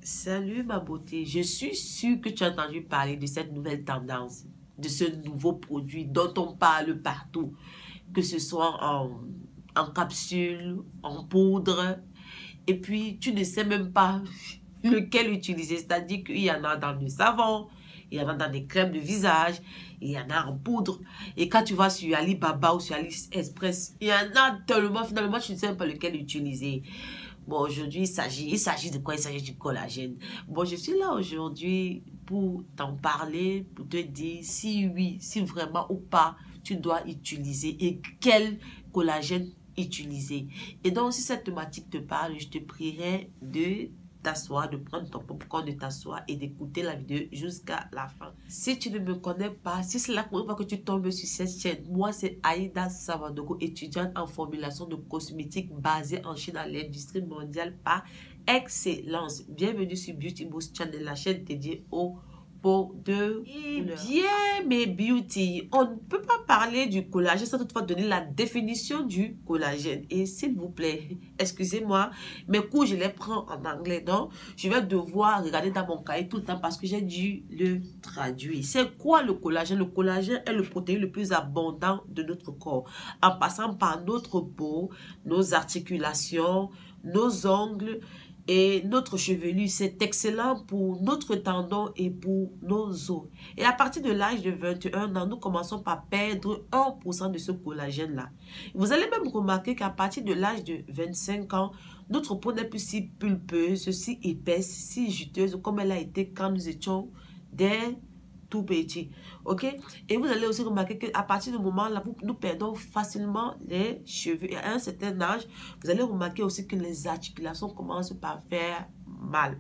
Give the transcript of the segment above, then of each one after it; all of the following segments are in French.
Salut ma beauté, je suis sûre que tu as entendu parler de cette nouvelle tendance, de ce nouveau produit dont on parle partout, que ce soit en capsule, en poudre, et puis tu ne sais même pas lequel utiliser, c'est-à-dire qu'il y en a dans le savon, il y en a dans des crèmes de visage, il y en a en poudre, et quand tu vas sur Alibaba ou sur AliExpress, il y en a tellement, finalement tu ne sais même pas lequel utiliser. Bon, aujourd'hui, il s'agit de quoi? Il s'agit du collagène. Bon, je suis là aujourd'hui pour t'en parler, pour te dire si oui, si vraiment ou pas, tu dois utiliser et quel collagène utiliser. Et donc, si cette thématique te parle, je te prierai de t'asseoir, de prendre ton popcorn, de t'asseoir et d'écouter la vidéo jusqu'à la fin. Si tu ne me connais pas, si c'est la première fois que tu tombes sur cette chaîne, moi c'est Aïda Savadogo, étudiante en formulation de cosmétiques basée en Chine à l'industrie mondiale par excellence. Bienvenue sur Beauty Boost Channel, la chaîne dédiée aux peau de bien mes beauty. On ne peut pas parler du collagène sans toutefois donner la définition du collagène. Et s'il vous plaît, excusez-moi, mes cours je les prends en anglais, donc je vais devoir regarder dans mon cahier tout le temps parce que j'ai dû le traduire. C'est quoi le collagène? Le collagène est le protéine le plus abondant de notre corps, en passant par notre peau, nos articulations, nos ongles et notre chevelure. C'est excellent pour notre tendon et pour nos os. Et à partir de l'âge de 21 ans, nous commençons par perdre 1% de ce collagène-là. Vous allez même remarquer qu'à partir de l'âge de 25 ans, notre peau n'est plus si pulpeuse, si épaisse, si juteuse comme elle a été quand nous étions des tout petits. Ok? Et vous allez aussi remarquer qu'à partir du moment là, nous perdons facilement les cheveux. Et à un certain âge, vous allez remarquer aussi que les articulations commencent par faire mal.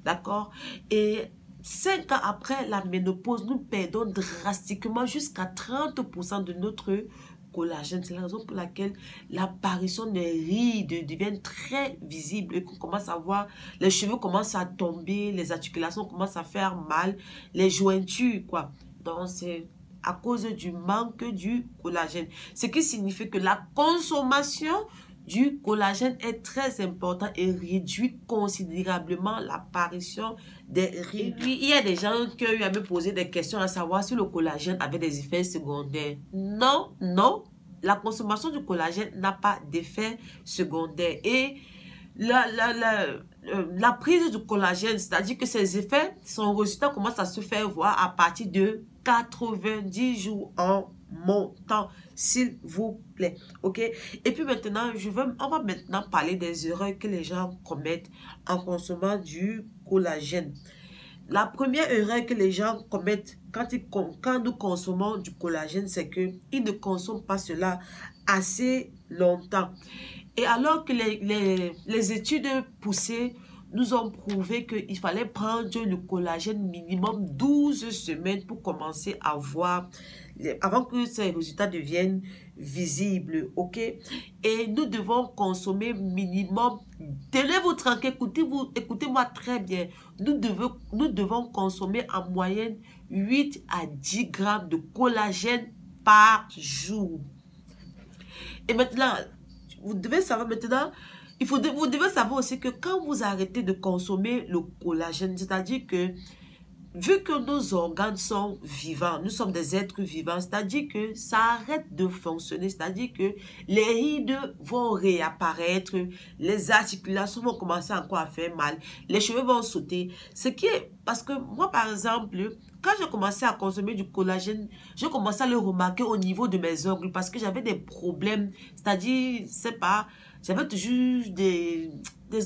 D'accord? Et 5 ans après la ménopause, nous perdons drastiquement jusqu'à 30% de notre collagène. C'est la raison pour laquelle l'apparition des rides devient très visible et qu'on commence à voir, les cheveux commencent à tomber, les articulations commencent à faire mal, les jointures, quoi. Donc, c'est à cause du manque du collagène. Ce qui signifie que la consommation du collagène est très important et réduit considérablement l'apparition des rides. Et puis, il y a des gens qui ont eu à me poser des questions à savoir si le collagène avait des effets secondaires. Non, non, la consommation du collagène n'a pas d'effet secondaire. Et la prise du collagène, c'est-à-dire que ses effets, son résultat commence à se faire voir à partir de 90 jours en montant, s'il vous plaît. Ok? Et puis maintenant, on va maintenant parler des erreurs que les gens commettent en consommant du collagène. La première erreur que les gens commettent quand nous consommons du collagène, c'est qu'ils ne consomment pas cela assez longtemps. Et alors que les études poussées nous ont prouvé qu'il fallait prendre le collagène minimum 12 semaines pour commencer à voir, avant que ces résultats deviennent visibles, ok? Et nous devons consommer minimum, tenez-vous tranquille, écoutez-moi très bien, nous devons consommer en moyenne 8 à 10 grammes de collagène par jour. Et maintenant, vous devez savoir maintenant, vous devez savoir aussi que quand vous arrêtez de consommer le collagène, c'est-à-dire que vu que nos organes sont vivants, nous sommes des êtres vivants, c'est-à-dire que ça arrête de fonctionner, c'est-à-dire que les rides vont réapparaître, les articulations vont commencer encore à faire mal, les cheveux vont sauter. Ce qui est, parce que moi par exemple, quand j'ai commencé à consommer du collagène, j'ai commencé à le remarquer au niveau de mes ongles parce que j'avais des problèmes, c'est-à-dire, c'est pas, j'avais toujours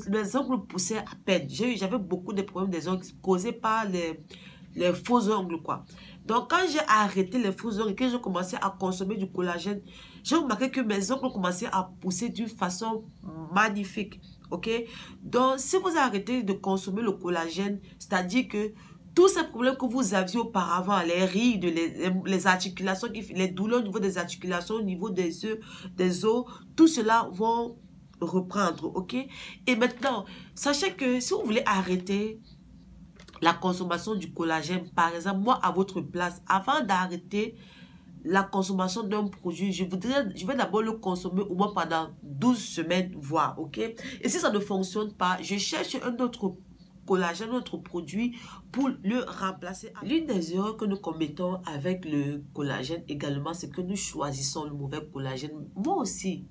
mes ongles poussaient à peine. J'avais beaucoup de problèmes des ongles causés par les faux ongles, quoi. Donc, quand j'ai arrêté les faux ongles et que j'ai commencé à consommer du collagène, j'ai remarqué que mes ongles ont commencé à pousser d'une façon magnifique, ok? Donc, si vous arrêtez de consommer le collagène, c'est-à-dire que tous ces problèmes que vous aviez auparavant, les rides, les articulations, les douleurs au niveau des articulations, au niveau des os, tout cela vont reprendre, ok? Et maintenant, sachez que si vous voulez arrêter la consommation du collagène, par exemple, moi à votre place, avant d'arrêter la consommation d'un produit, je vais d'abord le consommer au moins pendant 12 semaines, voire, ok? Et si ça ne fonctionne pas, je cherche un autre collagène, notre produit, pour le remplacer. L'une des erreurs que nous commettons avec le collagène également, c'est que nous choisissons le mauvais collagène. Moi aussi,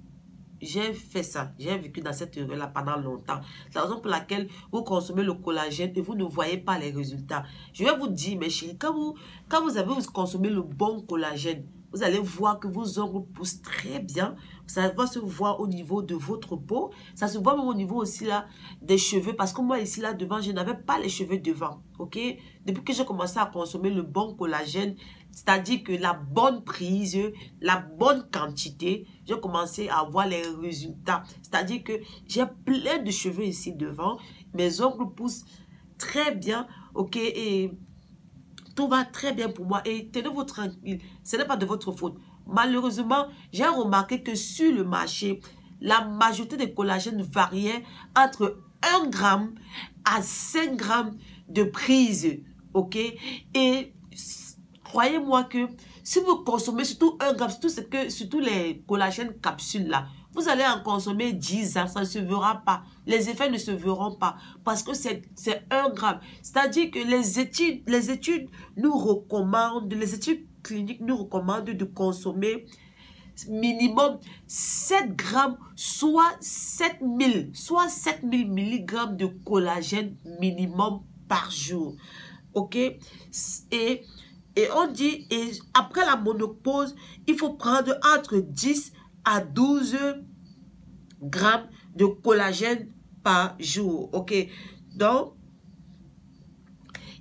j'ai fait ça. J'ai vécu dans cette erreur-là pendant longtemps. C'est la raison pour laquelle vous consommez le collagène et vous ne voyez pas les résultats. Je vais vous dire, mes chéris, quand vous avez consommé le bon collagène, vous allez voir que vos ongles poussent très bien. Ça va se voir au niveau de votre peau. Ça se voit même au niveau aussi là des cheveux. Parce que moi ici là devant, je n'avais pas les cheveux devant. Ok? Depuis que j'ai commencé à consommer le bon collagène, c'est-à-dire que la bonne prise, la bonne quantité, j'ai commencé à voir les résultats. C'est-à-dire que j'ai plein de cheveux ici devant. Mes ongles poussent très bien. Ok? Et tout va très bien pour moi et tenez-vous tranquille, ce n'est pas de votre faute. Malheureusement, j'ai remarqué que sur le marché, la majorité des collagènes variait entre 1 gramme à 5 grammes de prise, ok? Et croyez-moi que si vous consommez surtout 1 gramme, surtout les collagènes capsules là, vous allez en consommer 10 ans, ça ne se verra pas. Les effets ne se verront pas parce que c'est 1 gramme. C'est-à-dire que les études nous recommandent, les études cliniques nous recommandent de consommer minimum 7 grammes, soit 7000 mg de collagène minimum par jour. Ok? Et on dit, et après la ménopause, il faut prendre entre 10 à 12 grammes de collagène par jour. Ok? Donc,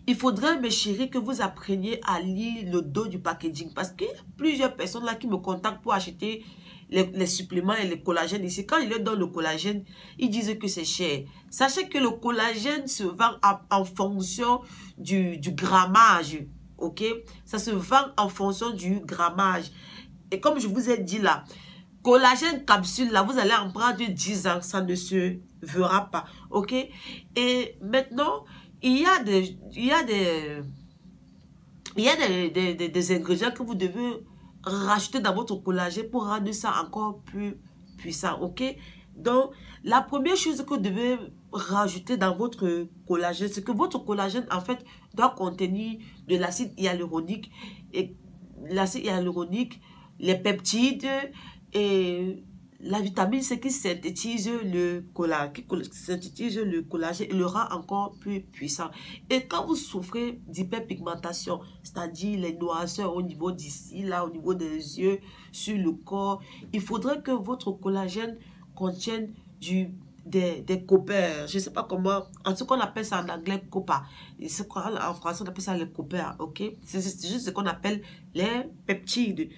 il faudrait, mes chéris, que vous appreniez à lire le dos du packaging. Parce qu'il y a plusieurs personnes là qui me contactent pour acheter les suppléments et les collagènes ici. Quand il est dans le collagène, ils disent que c'est cher. Sachez que le collagène se vend en fonction du grammage. Ok? Ça se vend en fonction du grammage. Et comme je vous ai dit là, collagène capsule, là, vous allez en prendre 10 ans, ça ne se verra pas. Ok? Et maintenant, il y a des ingrédients que vous devez rajouter dans votre collagène pour rendre ça encore plus puissant. Ok? Donc, la première chose que vous devez rajouter dans votre collagène, c'est que votre collagène, en fait, doit contenir de l'acide hyaluronique. Et l'acide hyaluronique, les peptides et la vitamine C qui synthétise le collagène et le rend encore plus puissant. Et quand vous souffrez d'hyperpigmentation, c'est-à-dire les noirceurs au niveau d'ici, là, au niveau des yeux, sur le corps, il faudrait que votre collagène contienne des copper. Je ne sais pas comment, en tout cas on appelle ça en anglais copper. En français on appelle ça les copper, ok? C'est juste ce qu'on appelle les peptides.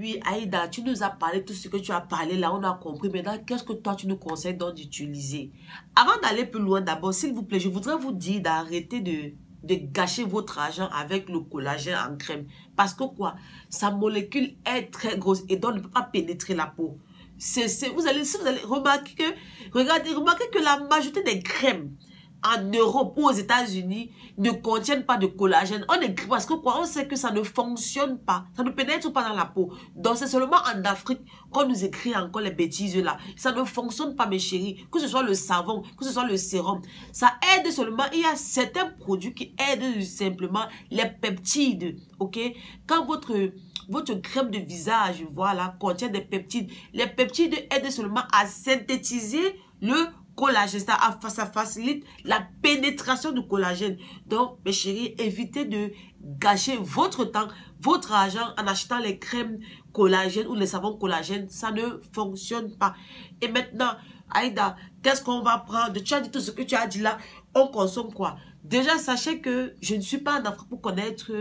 Oui, Aïda, tu nous as parlé tout ce que tu as parlé là, on a compris. Maintenant, qu'est-ce que toi, tu nous conseilles donc d'utiliser? Avant d'aller plus loin, d'abord, s'il vous plaît, je voudrais vous dire d'arrêter de gâcher votre argent avec le collagène en crème. Parce que quoi? Sa molécule est très grosse et donc ne peut pas pénétrer la peau. Vous allez remarquer que la majorité des crèmes en Europe ou aux États-Unis ne contiennent pas de collagène. Parce que quoi, on sait que ça ne fonctionne pas. Ça ne pénètre pas dans la peau. Donc c'est seulement en Afrique qu'on nous écrit encore les bêtises là. Ça ne fonctionne pas, mes chéris. Que ce soit le savon, que ce soit le sérum. Ça aide seulement. Il y a certains produits qui aident simplement les peptides. Ok? Quand votre crème de visage, voilà, contient des peptides. Les peptides aident seulement à synthétiser le collagène, ça facilite la pénétration du collagène. Donc, mes chéris, évitez de gâcher votre temps, votre argent en achetant les crèmes collagène ou les savons collagène. Ça ne fonctionne pas. Et maintenant, Aïda, qu'est-ce qu'on va prendre? Tu as dit tout ce que tu as dit là. On consomme quoi? Déjà, sachez que je ne suis pas en Afrique pour connaître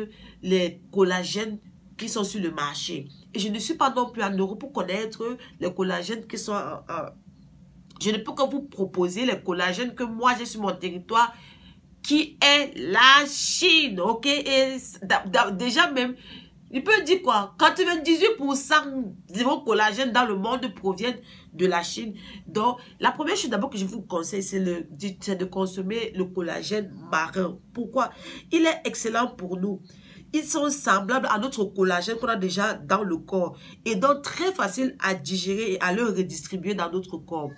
les collagènes qui sont sur le marché. Et je ne suis pas non plus en Europe pour connaître les collagènes qui sont je ne peux que vous proposer les collagènes que moi j'ai sur mon territoire, qui est la Chine, ok? Et déjà même, il peut dire quoi? 98% de vos collagènes dans le monde proviennent de la Chine. Donc, la première chose d'abord que je vous conseille, c'est de consommer le collagène marin. Pourquoi? Il est excellent pour nous. Ils sont semblables à notre collagène qu'on a déjà dans le corps et donc très facile à digérer et à le redistribuer dans notre corps.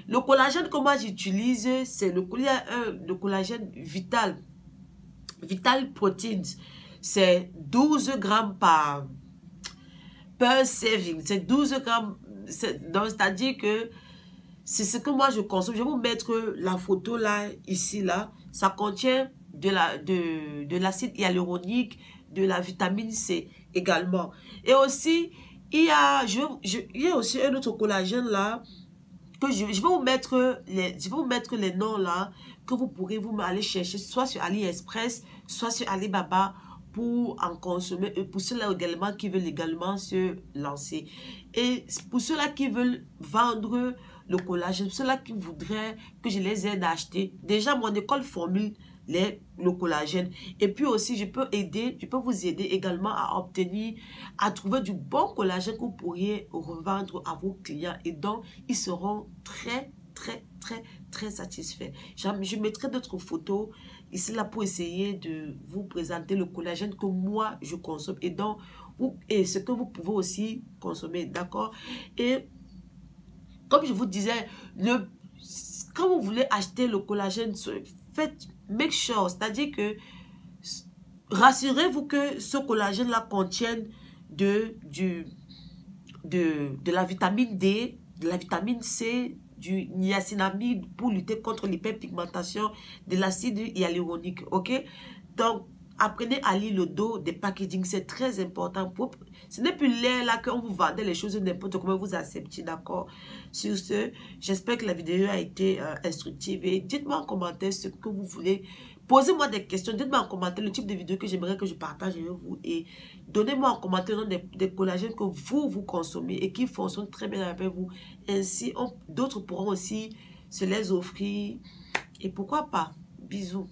Le collagène que moi j'utilise, c'est le collagène Vital. Vital Proteins. C'est 12 grammes par serving. C'est 12 grammes. C'est-à-dire que c'est ce que moi je consomme. Je vais vous mettre la photo là, ici, là. Ça contient de l'acide hyaluronique, de la vitamine C également. Et aussi, il y a aussi un autre collagène là, que je vais vous mettre les noms là, que vous pourrez vous aller chercher, soit sur AliExpress, soit sur Alibaba, pour en consommer, et pour ceux-là également qui veulent également se lancer. Et pour ceux-là qui veulent vendre le collagène, ceux-là qui voudraient que je les aide à acheter, déjà mon école formule le collagène. Et puis aussi, je peux vous aider également à obtenir, à trouver du bon collagène que vous pourriez revendre à vos clients. Et donc, ils seront très satisfaits. Je mettrai d'autres photos ici là pour essayer de vous présenter le collagène que moi je consomme et donc ce que vous pouvez aussi consommer, d'accord? Et comme je vous disais, quand vous voulez acheter le collagène, faites make sure, c'est-à-dire que rassurez-vous que ce collagène là contienne de la vitamine D, de la vitamine C, du niacinamide pour lutter contre l'hyperpigmentation, de l'acide hyaluronique, ok? Donc, apprenez à lire le dos des packaging, c'est très important. Ce n'est plus l'air là qu'on vous vendait les choses n'importe comment vous acceptez, d'accord? Sur ce, j'espère que la vidéo a été instructive et dites-moi en commentaire ce que vous voulez. Posez-moi des questions, dites-moi en commentaire le type de vidéo que j'aimerais que je partage avec vous et donnez-moi en commentaire des collagènes que vous consommez et qui fonctionnent très bien avec vous. Ainsi, d'autres pourront aussi se les offrir et pourquoi pas. Bisous.